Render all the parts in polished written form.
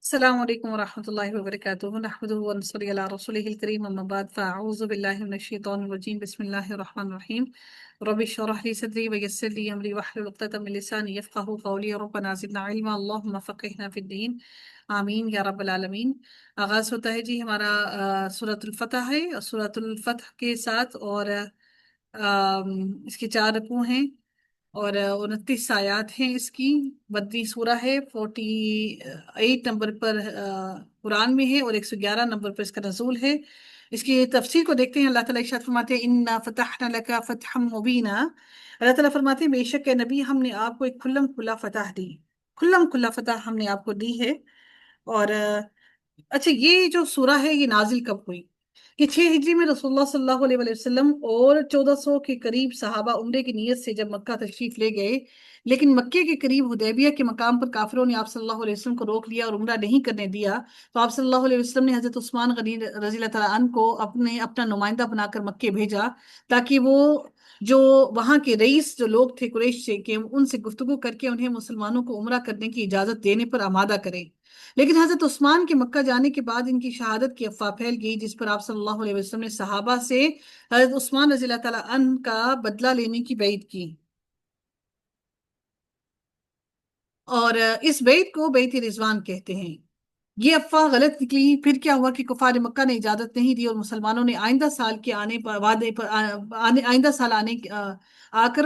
السلام عليكم ورحمة الله وبركاته. نحمده ونصلي على رسوله الكريم، أما بعد، فأعوذ بالله من الشيطان الرجيم. بسم الله الرحمن الرحيم. رب اشرح لي صدري ويسر لي أمري واحلل عقدة من لساني يفقهوا قولي. ربنا زدنا علما، اللهم فقهنا في الدين، آمین یا رب العالمین۔ آغاز ہوتا ہے جی ہمارا سورۃ الفتح ہے، سورۃ الفتح کے ساتھ، اور اس کے 4 رکوع ہیں اور 29 آیات ہیں اس کی۔ بدری سورہ ہے، 48 نمبر پر قرآن میں ہے، اور 111 نمبر پر اس کا نزول ہے۔ اس کی تفسیر کو دیکھتے ہیں۔ اللہ تعالیٰ ارشاد فرماتے ہیں اِنَّا فَتَحْنَا لَكَ فَتْحًا مُبِينًا۔ اللہ تعالیٰ فرماتے ہیں بے شک اے نبی، ہم نے آپ کو ایک کھلم کھلا فتح دی، کھلم کھلا فتح ہم نے آپ کو دی ہے۔ اور اچھا، یہ جو سورہ ہے یہ نازل کب ہوئی؟ کہ 6 ہجری میں رسول اللہ صلی اللہ علیہ وسلم اور 1400 کے قریب صحابہ عمرے کی نیت سے جب مکہ تشریف لے گئے، لیکن مکے کے قریب حدیبیہ کے مقام پر کافروں نے آپ صلی اللہ علیہ وسلم کو روک لیا اور عمرہ نہیں کرنے دیا، تو آپ صلی اللہ علیہ وسلم نے حضرت عثمان غنی رضی اللہ تعالیٰ عنہ کو اپنا نمائندہ بنا کر مکے بھیجا، تاکہ وہ جو وہاں کے رئیس جو لوگ تھے قریش سے، کہ ان سے گفتگو کر کے انہیں مسلمانوں کو عمرہ کرنے کی اجازت دینے پر آمادہ کریں۔ لیکن حضرت عثمان کے مکہ جانے کے بعد ان کی شہادت کی افواہ پھیل گئی، جس پر آپ صلی اللہ علیہ وسلم نے صحابہ سے حضرت عثمان رضی اللہ تعالیٰ عنہ کا بدلہ لینے کی بیعت کی، اور اس بیعت کو بیعت رضوان کہتے ہیں۔ یہ افواہ غلط نکلی۔ پھر کیا ہوا کہ کفار مکہ نے اجازت نہیں دی، اور مسلمانوں نے آئندہ سال کے آنے پر وعدے پر آئندہ سال آ کر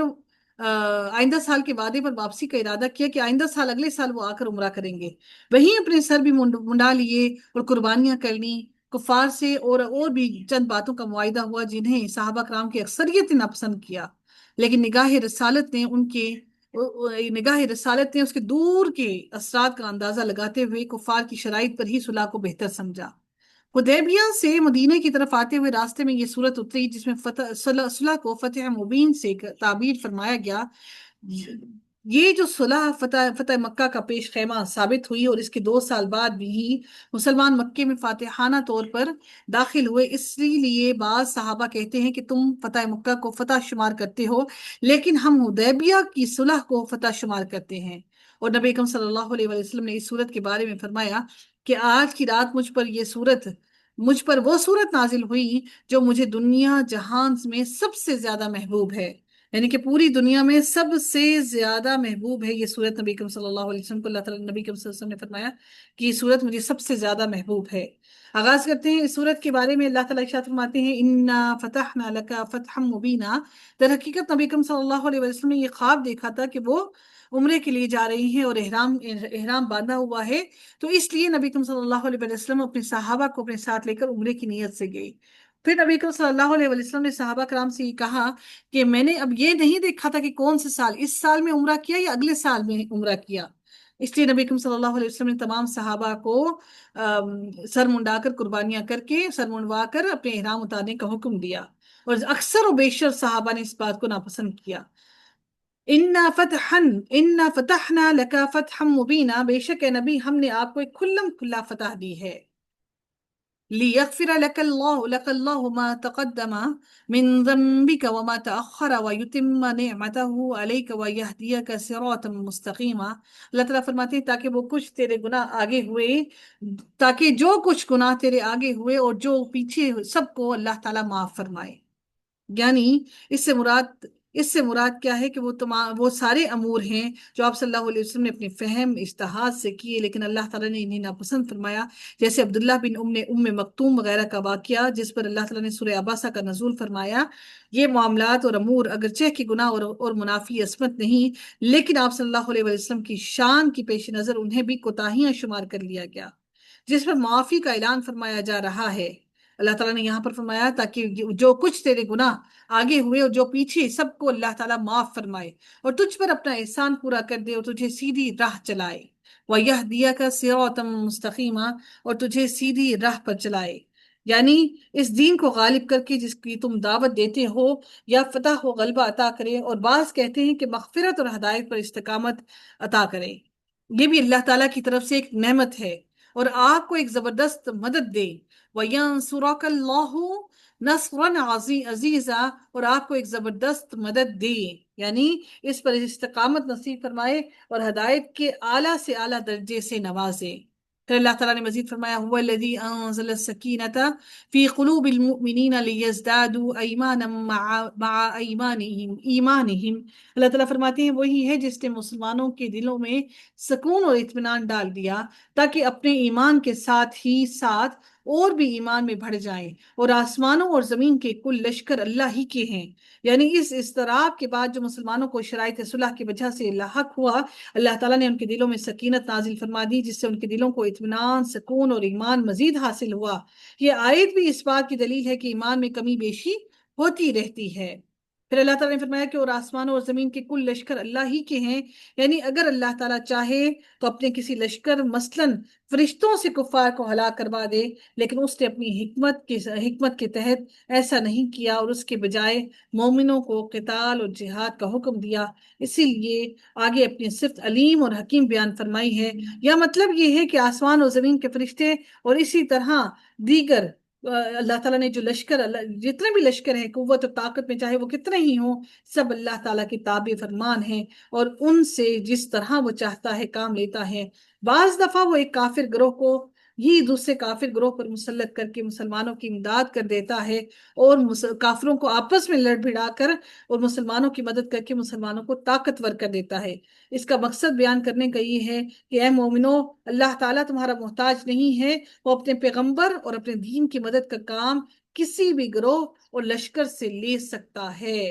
آئندہ سال کے وعدے پر واپسی کا ارادہ کیا کہ آئندہ سال اگلے سال وہ آ کر عمرہ کریں گے۔ وہیں اپنے سر بھی منڈا لیے اور قربانیاں کر لیں کفار سے، اور بھی چند باتوں کا معاہدہ ہوا جنہیں صحابہ کرام کی اکثریت نے ناپسند کیا، لیکن نگاہ رسالت نے اس کے دور کے اثرات کا اندازہ لگاتے ہوئے کفار کی شرائط پر ہی صلح کو بہتر سمجھا۔ حدیبیہ سے مدینہ کی طرف آتے ہوئے راستے میں یہ صورت اتری، جس میں صلح کو فتح مبین سے تعبیر فرمایا گیا۔ یہ جو صلح فتح مکہ کا پیش خیمہ ثابت ہوئی، اور اس کے 2 سال بعد بھی مسلمان مکے میں فاتحانہ طور پر داخل ہوئے۔ اس لیے بعض صحابہ کہتے ہیں کہ تم فتح مکہ کو فتح شمار کرتے ہو، لیکن ہم حدیبیہ کی صلح کو فتح شمار کرتے ہیں۔ اور نبی اکرم صلی اللہ علیہ وسلم نے اس صورت کے بارے میں فرمایا کہ آج کی رات مجھ پر وہ صورت نازل ہوئی جو مجھے دنیا جہان میں سب سے زیادہ محبوب ہے، یعنی کہ پوری دنیا میں سب سے زیادہ محبوب ہے یہ صورت۔ نبی اکرم صلی اللہ علیہ وسلم کو اللہ تعالیٰ نبی اکرم صلی اللہ علیہ وسلم نے فرمایا کہ یہ صورت مجھے سب سے زیادہ محبوب ہے۔ آغاز کرتے ہیں اس صورت کے بارے میں۔ اللہ تعالیٰ ارشاد فرماتے ہیں اِنَّا فَتَحْنَا لَكَ فَتْحًا مُبِينًا۔ در حقیقت نبی اکرم صلی اللہ علیہ وسلم نے یہ خواب دیکھا تھا کہ وہ عمرے کے لیے جا رہی ہیں اور احرام باندھا ہوا ہے، تو اس لیے نبی اکرم صلی اللہ علیہ وسلم اپنے صحابہ کو اپنے ساتھ لے کر عمرے کی نیت سے گئی۔ پھر نبی اکرم صلی اللہ علیہ وسلم نے صحابہ کرام سے یہ کہا کہ میں نے اب یہ نہیں دیکھا تھا کہ کون سے سال، اس سال میں عمرہ کیا یا اگلے سال میں عمرہ کیا۔ اس لیے نبی اکرم صلی اللہ علیہ وسلم نے تمام صحابہ کو سر منڈا کر قربانیاں کر کے سر منڈوا کر اپنے احرام اتارنے کا حکم دیا، اور اکثر و بیشتر صحابہ نے اس بات کو ناپسند کیا۔ اِنَّا فَتَحْنَا لَكَ فَتْحًا مُبِينًا، بے شک اے نبی ہم نے آپ کو ایک کھلم کھلا فتح دی ہے۔ لِيَغْفِرَ لَكَ اللَّهُ مَا تَقَدَّمَ مِن ذَنبِكَ وَمَا تَأَخَّرَ وَيُتِمَّ نِعْمَتَهُ عَلَيْكَ وَيَهْدِيَكَ صِرَاطًا مُسْتَقِيمًا۔ اللہ تعالیٰ فرماتے ہیں تاکہ جو کچھ گناہ تیرے آگے ہوئے اور جو پیچھے سب کو اللہ تعالیٰ معاف فرمائے۔ یعنی اس سے مراد کیا ہے کہ وہ سارے امور ہیں جو آپ صلی اللہ علیہ وسلم نے اپنے فہم اجتہاد سے کیے، لیکن اللہ تعالیٰ نے انہیں ناپسند فرمایا، جیسے عبداللہ بن ام مکتوم وغیرہ کا واقعہ، جس پر اللہ تعالیٰ نے سورہ عباسہ کا نزول فرمایا۔ یہ معاملات اور امور اگرچہ کہ گناہ اور منافی عصمت نہیں، لیکن آپ صلی اللہ علیہ وسلم کی شان کی پیش نظر انہیں بھی کوتاہیاں شمار کر لیا گیا، جس پر معافی کا اعلان فرمایا جا رہا ہے۔ اللہ تعالیٰ نے یہاں پر فرمایا تاکہ جو کچھ تیرے گناہ آگے ہوئے اور جو پیچھے سب کو اللہ تعالیٰ معاف فرمائے، اور تجھ پر اپنا احسان پورا کر دے اور تجھے سیدھی راہ چلائے۔ وَيَهْدِيَكَ صِرَاطًا مُسْتَقِيمًا، اور تجھے سیدھی راہ پر چلائے، یعنی اس دین کو غالب کر کے جس کی تم دعوت دیتے ہو، یا فتح و غلبہ عطا کرے، اور بعض کہتے ہیں کہ مغفرت اور ہدایت پر استقامت عطا کرے۔ یہ بھی اللہ تعالیٰ کی طرف سے ایک نعمت ہے، اور آپ کو ایک زبردست مدد دے۔ وَيَنْصُرَكَ اللَّهُ نَصْرًا عَزِيزًا، اور آپ کو ایک زبردست مدد دے، یعنی اس پر استقامت نصیب فرمائے اور ہدایت کے اعلیٰ سے اعلیٰ درجے سے نوازے۔ پھر اللہ تعالیٰ نے مزید فرمایا هو الذی انزل السکینۃ فی قلوب المؤمنین لیزدادوا ایمانا مع ایمانہم. اللہ تعالیٰ فرماتے ہیں وہی ہے جس نے مسلمانوں کے دلوں میں سکون اور اطمینان ڈال دیا تاکہ اپنے ایمان کے ساتھ ہی ساتھ اور بھی ایمان میں بڑھ جائیں. اور آسمانوں اور زمین کے کل لشکر اللہ ہی کے ہیں. یعنی اس اضطراب کے بعد جو مسلمانوں کو شرائط صلح کی وجہ سے لاحق ہوا، اللہ تعالیٰ نے ان کے دلوں میں سکینت نازل فرما دی، جس سے ان کے دلوں کو اطمینان، سکون اور ایمان مزید حاصل ہوا. یہ آیت بھی اس بات کی دلیل ہے کہ ایمان میں کمی بیشی ہوتی رہتی ہے. پھر اللہ تعالیٰ نے فرمایا کہ اور آسمانوں اور زمین کے کل لشکر اللہ ہی کے ہیں. یعنی اگر اللہ تعالیٰ چاہے تو اپنے کسی لشکر مثلاً فرشتوں سے کفار کو ہلاک کروا دے، لیکن اس نے اپنی حکمت کے تحت ایسا نہیں کیا اور اس کے بجائے مومنوں کو قتال اور جہاد کا حکم دیا. اسی لیے آگے اپنی صفت علیم اور حکیم بیان فرمائی ہے. یا مطلب یہ ہے کہ آسمان اور زمین کے فرشتے اور اسی طرح دیگر اللہ تعالیٰ نے جو لشکر، جتنے بھی لشکر ہیں قوت اور طاقت میں چاہے وہ کتنے ہی ہوں، سب اللہ تعالیٰ کی تابع فرمان ہیں اور ان سے جس طرح وہ چاہتا ہے کام لیتا ہے. بعض دفعہ وہ ایک کافر گروہ کو یہ دوسرے کافر گروہ پر مسلط کر کے مسلمانوں کی امداد کر دیتا ہے اور کافروں کو آپس میں لڑ بھڑا کر اور مسلمانوں کی مدد کر کے مسلمانوں کو طاقتور کر دیتا ہے. اس کا مقصد بیان کرنے کا یہ ہے کہ اے مومنو، اللہ تعالیٰ تمہارا محتاج نہیں ہے. وہ اپنے پیغمبر اور اپنے دین کی مدد کا کام کسی بھی گروہ اور لشکر سے لے سکتا ہے.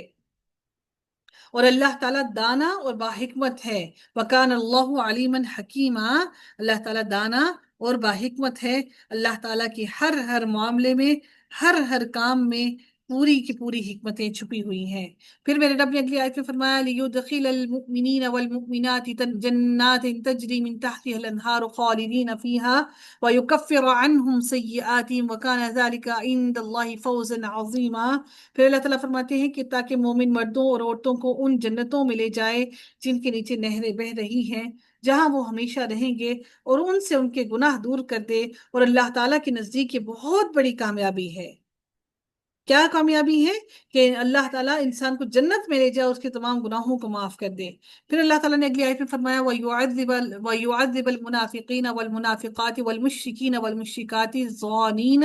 اور اللہ تعالیٰ دانا اور باحکمت ہے. وَكَانَ اللَّهُ عَلِيمًا حَكِيمًا. اللہ تعالیٰ دانا اور باحکمت ہے. اللہ تعالیٰ کی ہر معاملے میں، ہر کام میں پوری کی پوری حکمتیں چھپی ہوئی ہیں. پھر میرے رب نے اگلی آیت میں فرمایا لِيُدْخِلَ الْمُؤْمِنِينَ وَالْمُؤْمِنَاتِ جَنَّاتٍ تَجْرِي مِن تَحْتِهَا الْأَنْهَارُ خَالِدِينَ فِيهَا وَيُكَفِّرَ عَنْهُمْ سَيِّئَاتِهِمْ وَكَانَ ذَلِكَ عِندَ اللَّهِ فَوْزًا عَظِيمًا. پھر اللہ تعالیٰ فرماتے ہیں کہ تاکہ مومن مردوں اور عورتوں کو ان جنتوں میں لے جائے جن کے نیچے نہریں بہہ رہی ہیں، جہاں وہ ہمیشہ رہیں گے، اور ان سے ان کے گناہ دور کر دے. اور اللہ تعالیٰ کے نزدیک یہ بہت بڑی کامیابی ہے. کیا کامیابی ہے؟ کہ اللہ تعالیٰ انسان کو جنت میں لے جائے، اس کے تمام گناہوں کو معاف کر دے. پھر اللہ تعالیٰ نے اگلی آیت میں فرمایا وَيُعَذِّبَ الْمُنَافِقِينَ وَالْمُنَافِقَاتِ وَالْمُشْرِكِينَ وَالْمُشْرِكَاتِ الظَّانِينَ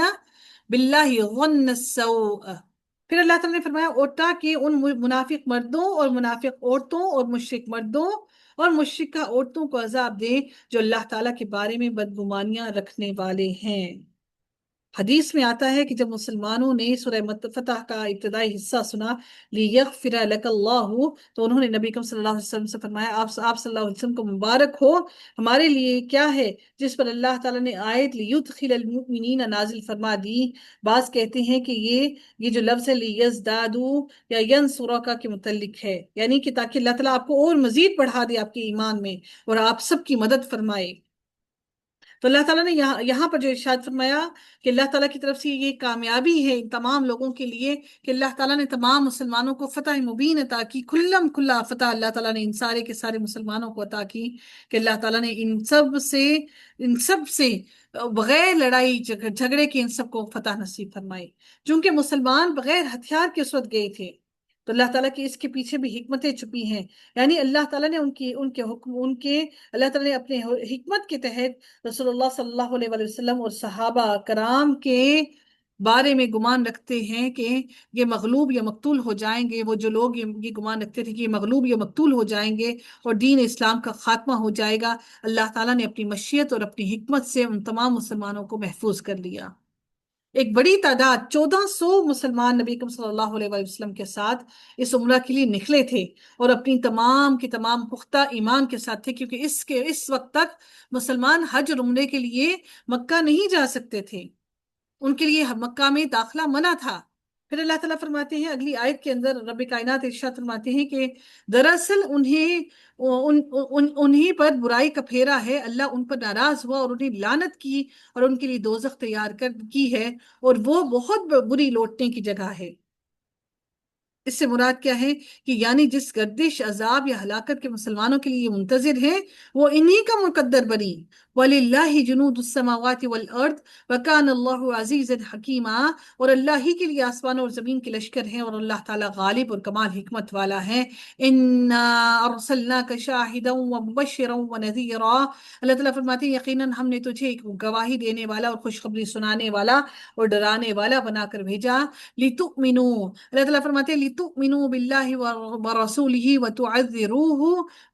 بِاللَّهِ ظَنَّ السَّوْءِ. پھر اللہ تعالیٰ نے فرمایا اور تاکہ ان منافق مردوں اور منافق عورتوں اور مشرک مردوں اور مشرکہ عورتوں کو عذاب دے جو اللہ تعالیٰ کے بارے میں بدگمانیاں رکھنے والے ہیں. حدیث میں آتا ہے کہ جب مسلمانوں نے سورہ فتح کا ابتدائی حصہ سنا لِيَغْفِرَ لَكَ اللَّهُ، تو انہوں نے نبی اکرم صلی اللہ علیہ وسلم سے فرمایا آپ صلی اللہ علیہ وسلم کو مبارک ہو، ہمارے لیے کیا ہے جس پر اللہ تعالیٰ نے آیت لِيُدْخِلَ الْمُؤْمِنِينَ نازل فرما دی. بعض کہتے ہیں کہ یہ جو لفظ ہے لِيَزْدَادُوا یا يَنْصُرَكَ کے متعلق ہے، یعنی کہ تاکہ اللہ تعالیٰ آپ کو اور مزید بڑھا دے آپ کے ایمان میں اور آپ سب کی مدد فرمائے. تو اللہ تعالیٰ نے یہاں پر جو ارشاد فرمایا کہ اللہ تعالیٰ کی طرف سے یہ کامیابی ہے ان تمام لوگوں کے لیے کہ اللہ تعالیٰ نے تمام مسلمانوں کو فتح مبین عطا کی، کھلم کھلا فتح اللہ تعالیٰ نے ان سارے کے سارے مسلمانوں کو عطا کی کہ اللہ تعالیٰ نے ان سب سے بغیر لڑائی جھگڑے کے ان سب کو فتح نصیب فرمائی. چونکہ مسلمان بغیر ہتھیار کے اس وقت گئے تھے تو اللہ تعالیٰ کی اس کے پیچھے بھی حکمتیں چھپی ہیں. یعنی اللہ تعالیٰ نے اللہ تعالیٰ نے اپنے حکمت کے تحت رسول اللہ صلی اللہ علیہ وسلم اور صحابہ کرام کے بارے میں گمان رکھتے ہیں کہ یہ مغلوب یا مقتول ہو جائیں گے. وہ جو لوگ یہ گمان رکھتے تھے کہ یہ مغلوب یا مقتول ہو جائیں گے اور دین اسلام کا خاتمہ ہو جائے گا، اللہ تعالیٰ نے اپنی مشیت اور اپنی حکمت سے ان تمام مسلمانوں کو محفوظ کر لیا. ایک بڑی تعداد 1400 مسلمان نبی اکرم صلی اللہ علیہ وسلم کے ساتھ اس عمرہ کے لیے نکلے تھے اور اپنی تمام کی تمام پختہ ایمان کے ساتھ تھے، کیونکہ اس وقت تک مسلمان حج اور عمرے کے لیے مکہ نہیں جا سکتے تھے، ان کے لیے مکہ میں داخلہ منع تھا. پھر اللہ تعالیٰ فرماتے ہیں اگلی آیت کے اندر، رب کائنات ارشاد فرماتے ہیں کہ دراصل انہیں پر برائی کا پھیرا ہے، اللہ ان پر ناراض ہوا اور انہیں لعنت کی اور ان کے لیے دوزخ تیار کی ہے اور وہ بہت بری لوٹنے کی جگہ ہے. اس سے مراد کیا ہے کہ یعنی جس گردش عذاب یا ہلاکت کے مسلمانوں کے لیے منتظر ہے وہ انہی کا مقدر بنی. وَلِلَّهِ جُنُودُ السَّمَاوَاتِ وَالْأَرْضِ وَكَانَ اللَّهُ عَزِيزًا حَكِيمًا. اور اللہ ہی کے لیے آسمانوں اور زمین کے لشکر ہیں اور اللہ تعالیٰ غالب اور کمال حکمت والا ہے. إِنَّا أَرْسَلْنَاكَ شَاهِدًا وَمُبَشِّرًا وَنَذِيرًا. اللہ تعالیٰ فرماتے ہیں یقیناً ہم نے تجھے ایک گواہی دینے والا اور خوشخبری سنانے والا اور ڈرانے والا بنا کر بھیجا. لِتُؤْمِنُوا. اللہ تعالیٰ فرماتے ہیں لِتُؤْمِنُوا بِاللَّهِ وَرَسُولِهِ وَتُعَذِّرُوهُ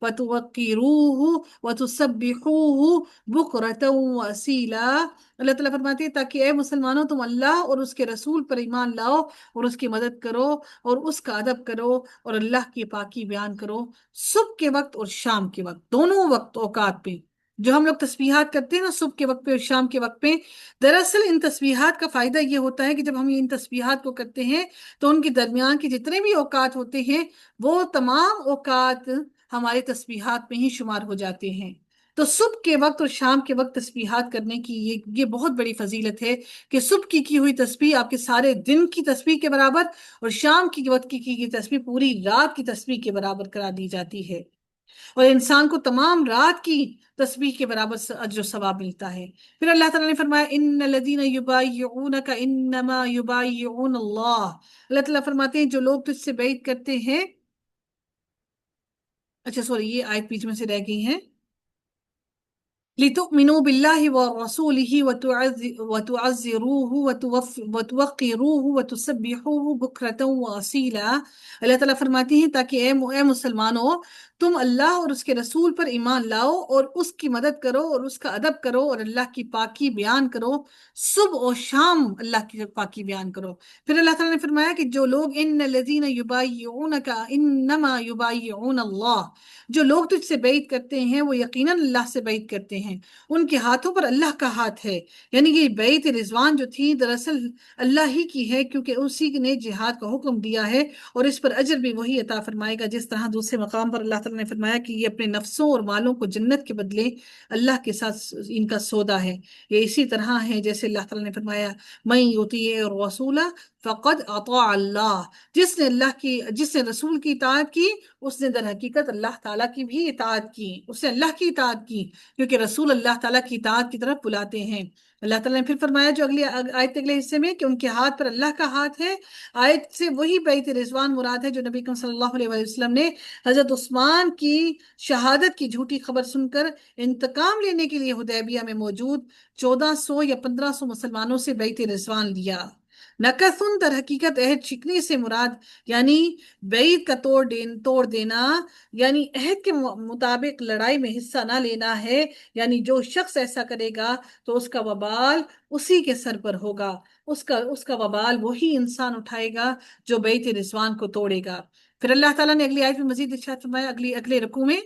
وَتُوَقِّرُوهُ وَتُسَبِّحُوهُ بُكْرَةً وَأَصِيلًا. اللہ تعالیٰ فرماتے ہیں تاکہ اے مسلمانوں تم اللہ اور اس کے رسول پر ایمان لاؤ اور اس کی مدد کرو اور اس کا ادب کرو اور اللہ کی پاکی بیان کرو صبح کے وقت اور شام کے وقت، دونوں وقت اوقات پہ. جو ہم لوگ تسبیحات کرتے ہیں نا صبح کے وقت پہ اور شام کے وقت پہ، دراصل ان تسبیحات کا فائدہ یہ ہوتا ہے کہ جب ہم ان تسبیحات کو کرتے ہیں تو ان کے درمیان کے جتنے بھی اوقات ہوتے ہیں وہ تمام اوقات ہمارے تسبیحات میں ہی شمار ہو جاتے ہیں. تو صبح کے وقت اور شام کے وقت تسبیحات کرنے کی یہ بہت بڑی فضیلت ہے کہ صبح کی ہوئی تسبیح آپ کے سارے دن کی تسبیح کے برابر اور شام کی وقت کی تسبیح پوری رات کی تسبیح کے برابر کرا دی جاتی ہے، اور انسان کو تمام رات کی تسبیح کے برابر اجر و ثواب ملتا ہے. پھر اللہ تعالیٰ نے فرمایا ان الذین یبایعونک انما یبایعون اللہ. اللہ تعالیٰ فرماتے ہیں جو لوگ تجھ سے بیعت کرتے ہیں، اچھا سوری یہ آیت بیچ میں سے رہ گئی ہیں. لِتُؤْمِنُوا بِاللَّهِ وَرَسُولِهِ وَتُعَزِّرُوهُ وَتُوَقِّرُوهُ وَتُسَبِّحُوهُ بُكْرَةً وَأَصِيلًا. اللہ تعالیٰ فرماتی ہیں تاکہ اے مسلمانوں تم اللہ اور اس کے رسول پر ایمان لاؤ اور اس کی مدد کرو اور اس کا ادب کرو اور اللہ کی پاکی بیان کرو صبح اور شام اللہ کی پاکی بیان کرو. پھر اللہ تعالیٰ نے فرمایا کہ جو لوگ ان الذین یبایعونک انما یبایعون اللہ، جو لوگ تجھ سے بیعت کرتے ہیں وہ یقیناً اللہ سے بیعت کرتے ہیں، ان کے ہاتھوں پر اللہ کا ہاتھ ہے. یعنی یہ بیعت رضوان جو تھی دراصل اللہ ہی کی ہے کیونکہ اسی نے جہاد کا حکم دیا ہے اور اس پر اجر بھی وہی عطا فرمائے گا. جس طرح دوسرے مقام پر اللہ تعالیٰ نے فرمایا کہ یہ اپنے نفسوں اور مالوں کو جنت کے بدلے اللہ کے ساتھ ان کا سودا ہے. یہ اسی طرح ہے جیسے اللہ تعالیٰ نے فرمایا من یطیع الرسول فقد اطاع اللہ. جس نے رسول کی اطاعت کی اس نے در حقیقت اللہ تعالیٰ کی بھی اطاعت کی، اس نے اللہ کی اطاعت کی کیونکہ رسول اللہ تعالیٰ کی اطاعت کی طرف بلاتے ہیں. اللہ تعالیٰ نے پھر فرمایا جو اگلی آیت کے اگلے حصے میں کہ ان کے ہاتھ پر اللہ کا ہاتھ ہے، آیت سے وہی بیعت رضوان مراد ہے جو نبی کریم صلی اللہ علیہ وسلم نے حضرت عثمان کی شہادت کی جھوٹی خبر سن کر انتقام لینے کے لیے حدیبیہ میں موجود 1400 یا 1500 مسلمانوں سے بیعت رضوان لیا. نکثن در حقیقت عہد شکنی سے مراد یعنی بیعت کا توڑ دینا، یعنی عہد کے مطابق لڑائی میں حصہ نہ لینا ہے. یعنی جو شخص ایسا کرے گا تو اس کا وبال اسی کے سر پر ہوگا، اس کا وبال وہی انسان اٹھائے گا جو بیعت رضوان کو توڑے گا. پھر اللہ تعالیٰ نے اگلی آیت میں مزید ارشاد فرمایا اگلے رکوع میں